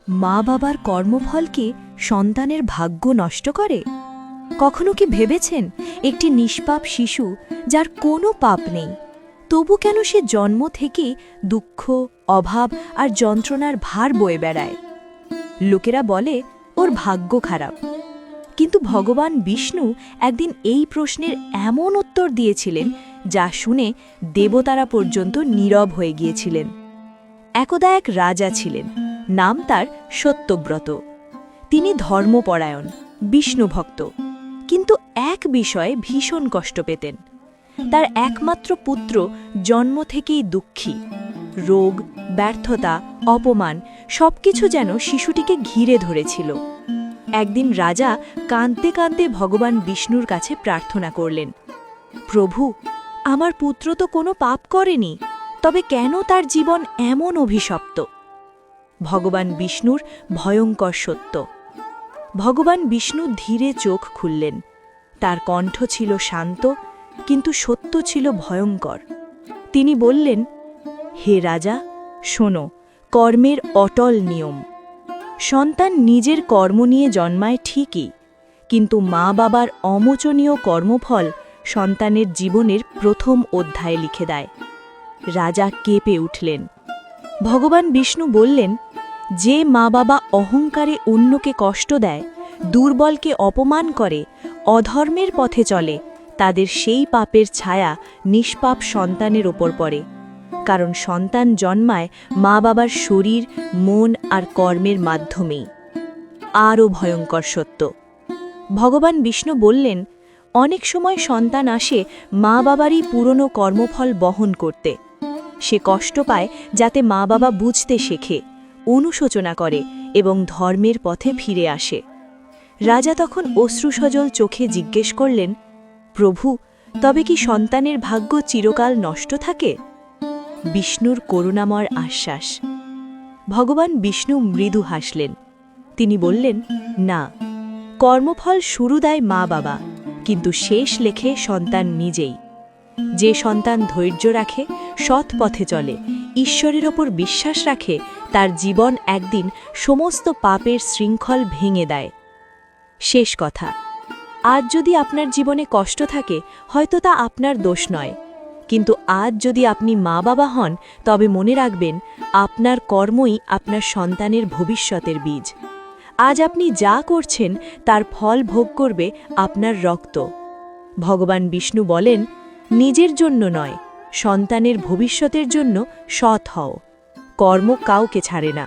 মা বাবার কর্মফলকে সন্তানের ভাগ্য নষ্ট করে? কখনো কি ভেবেছেন একটি নিষ্পাপ শিশু যার কোনো পাপ নেই, তবু কেন সে জন্ম থেকে দুঃখ, অভাব আর যন্ত্রণার ভার বয়ে বেড়ায়? লোকেরা বলে ওর ভাগ্য খারাপ, কিন্তু ভগবান বিষ্ণু একদিন এই প্রশ্নের এমন উত্তর দিয়েছিলেন যা শুনে দেবতারা পর্যন্ত নীরব হয়ে গিয়েছিলেন। একদা এক রাজা ছিলেন, নাম তার সত্যব্রত। তিনি ধর্মপরায়ণ, বিষ্ণুভক্ত, কিন্তু এক বিষয়ে ভীষণ কষ্ট পেতেন। তার একমাত্র পুত্র জন্ম থেকেই দুঃখী। রোগ, ব্যর্থতা, অপমান সবকিছু যেন শিশুটিকে ঘিরে ধরেছিল। একদিন রাজা কাঁদতে কাঁদতে ভগবান বিষ্ণুর কাছে প্রার্থনা করলেন, প্রভু, আমার পুত্র তো কোনো পাপ করেনি, তবে কেন তার জীবন এমন অভিশপ্ত? ভগবান বিষ্ণুর ভয়ঙ্কর সত্য। ভগবান বিষ্ণু ধীরে চোখ খুললেন। তার কণ্ঠ ছিল শান্ত, কিন্তু সত্য ছিল ভয়ঙ্কর। তিনি বললেন, হে রাজা, শোনো, কর্মের অটল নিয়ম। সন্তান নিজের কর্ম নিয়ে জন্মায় ঠিকই, কিন্তু মা বাবার অমোচনীয় কর্মফল সন্তানের জীবনের প্রথম অধ্যায়ে লিখে দেয়। রাজা কেঁপে উঠলেন। ভগবান বিষ্ণু বললেন, যে মা বাবা অহংকারে অন্যকে কষ্ট দেয়, দুর্বলকে অপমান করে, অধর্মের পথে চলে, তাদের সেই পাপের ছায়া নিষ্পাপ সন্তানের ওপর পড়ে। কারণ সন্তান জন্মায় মা বাবার শরীর, মন আর কর্মের মাধ্যমেই। আরও ভয়ঙ্কর সত্য। ভগবান বিষ্ণু বললেন, অনেক সময় সন্তান আসে মা বাবারই পুরনো কর্মফল বহন করতে। সে কষ্ট পায় যাতে মা বাবা বুঝতে শেখে, অনুশোচনা করে এবং ধর্মের পথে ফিরে আসে। রাজা তখন অশ্রুসজল চোখে জিজ্ঞেস করলেন, প্রভু, তবে কি সন্তানের ভাগ্য চিরকাল নষ্ট থাকে? বিষ্ণুর করুণাময় আশ্বাস। ভগবান বিষ্ণু মৃদু হাসলেন। তিনি বললেন, না, কর্মফল শুরু দেয় মা বাবা, কিন্তু শেষ লেখে সন্তান নিজেই। যে সন্তান ধৈর্য রাখে, সৎ পথে চলে, ঈশ্বরের ওপর বিশ্বাস রাখে, তার জীবন একদিন সমস্ত পাপের শৃঙ্খল ভেঙে দেয়। শেষ কথা, আজ যদি আপনার জীবনে কষ্ট থাকে, হয়তো তা আপনার দোষ নয়। কিন্তু আজ যদি আপনি মা বাবা হন, তবে মনে রাখবেন, আপনার কর্মই আপনার সন্তানের ভবিষ্যতের বীজ। আজ আপনি যা করছেন তার ফল ভোগ করবে আপনার রক্ত। ভগবান বিষ্ণু বলেন, নিজের জন্য নয়, সন্তানের ভবিষ্যতের জন্য সৎ হও। কর্ম কাউকে ছাড়ে না।